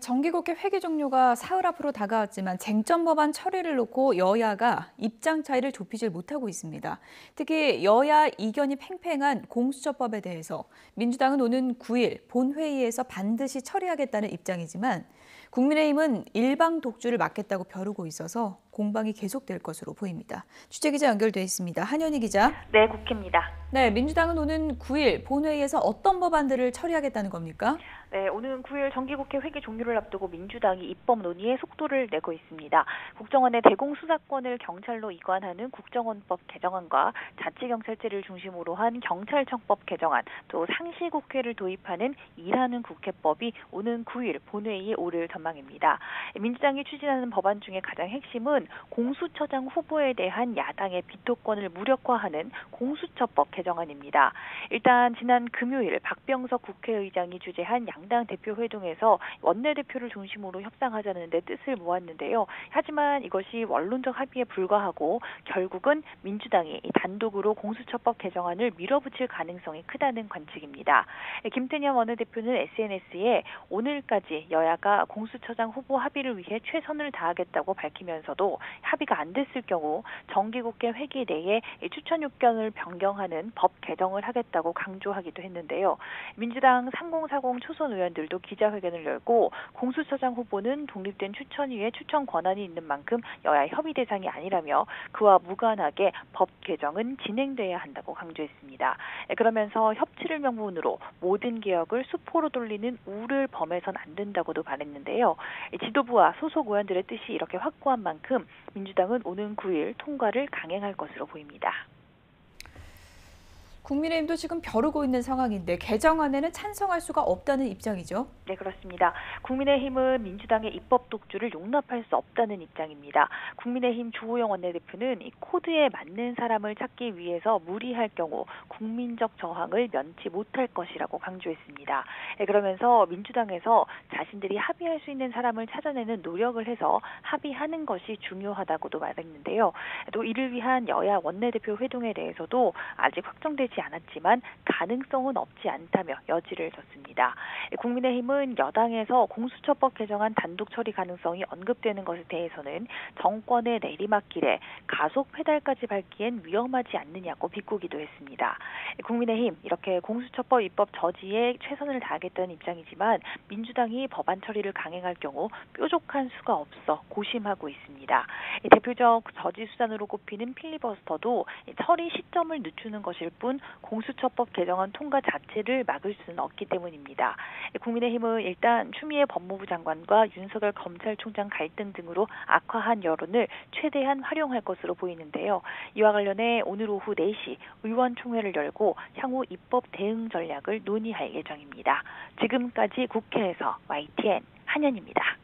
정기국회 회기 종료가 사흘 앞으로 다가왔지만 쟁점 법안 처리를 놓고 여야가 입장 차이를 좁히질 못하고 있습니다. 특히 여야 이견이 팽팽한 공수처법에 대해서 민주당은 오는 9일 본회의에서 반드시 처리하겠다는 입장이지만 국민의힘은 일방 독주를 막겠다고 벼르고 있어서 공방이 계속될 것으로 보입니다. 취재기자 연결돼 있습니다. 한현희 기자. 네, 국회입니다. 네, 민주당은 오는 9일 본회의에서 어떤 법안들을 처리하겠다는 겁니까? 네, 오는 9일 정기국회 회기 종료를 앞두고 민주당이 입법 논의에 속도를 내고 있습니다. 국정원의 대공수사권을 경찰로 이관하는 국정원법 개정안과 자치경찰제를 중심으로 한 경찰청법 개정안, 또 상시국회를 도입하는 일하는 국회법이 오는 9일 본회의에 오를 전망입니다. 민주당이 추진하는 법안 중에 가장 핵심은 공수처장 후보에 대한 야당의 비토권을 무력화하는 공수처법 개정안입니다. 일단 지난 금요일 박병석 국회의장이 주재한 양당 대표 회동에서 원내대표를 중심으로 협상하자는 데 뜻을 모았는데요. 하지만 이것이 원론적 합의에 불과하고 결국은 민주당이 단독으로 공수처법 개정안을 밀어붙일 가능성이 크다는 관측입니다. 김태년 원내대표는 SNS에 오늘까지 여야가 공수처장 후보 합의를 위해 최선을 다하겠다고 밝히면서도 합의가 안 됐을 경우 정기국회 회기 내에 추천 요건을 변경하는 법 개정을 하겠다고 강조하기도 했는데요. 민주당 3040 초선 의원들도 기자회견을 열고 공수처장 후보는 독립된 추천위에 추천 권한이 있는 만큼 여야 협의 대상이 아니라며 그와 무관하게 법 개정은 진행돼야 한다고 강조했습니다. 그러면서 협치를 명분으로 모든 개혁을 수포로 돌리는 우를 범해선 안 된다고도 말했는데요. 지도부와 소속 의원들의 뜻이 이렇게 확고한 만큼 민주당은 오는 9일 통과를 강행할 것으로 보입니다. 국민의힘도 지금 벼르고 있는 상황인데 개정안에는 찬성할 수가 없다는 입장이죠. 네, 그렇습니다. 국민의힘은 민주당의 입법 독주를 용납할 수 없다는 입장입니다. 국민의힘 주호영 원내대표는 이 코드에 맞는 사람을 찾기 위해서 무리할 경우 국민적 저항을 면치 못할 것이라고 강조했습니다. 그러면서 민주당에서 자신들이 합의할 수 있는 사람을 찾아내는 노력을 해서 합의하는 것이 중요하다고도 말했는데요. 또 이를 위한 여야 원내대표 회동에 대해서도 아직 확정되지 않았지만 가능성은 없지 않다며 여지를 뒀습니다. 국민의힘은 여당에서 공수처법 개정안 단독 처리 가능성이 언급되는 것에 대해서는 정권의 내리막길에 가속 페달까지 밟기엔 위험하지 않느냐고 비꼬기도 했습니다. 국민의힘 이렇게 공수처법 입법 저지에 최선을 다하겠다는 입장이지만 민주당이 법안 처리를 강행할 경우 뾰족한 수가 없어 고심하고 있습니다. 대표적 저지 수단으로 꼽히는 필리버스터도 처리 시점을 늦추는 것일 뿐 공수처법 개정안 통과 자체를 막을 수는 없기 때문입니다. 국민의힘은 일단 추미애 법무부 장관과 윤석열 검찰총장 갈등 등으로 악화한 여론을 최대한 활용할 것으로 보이는데요. 이와 관련해 오늘 오후 4시 의원총회를 열고 향후 입법 대응 전략을 논의할 예정입니다. 지금까지 국회에서 YTN 한현입니다.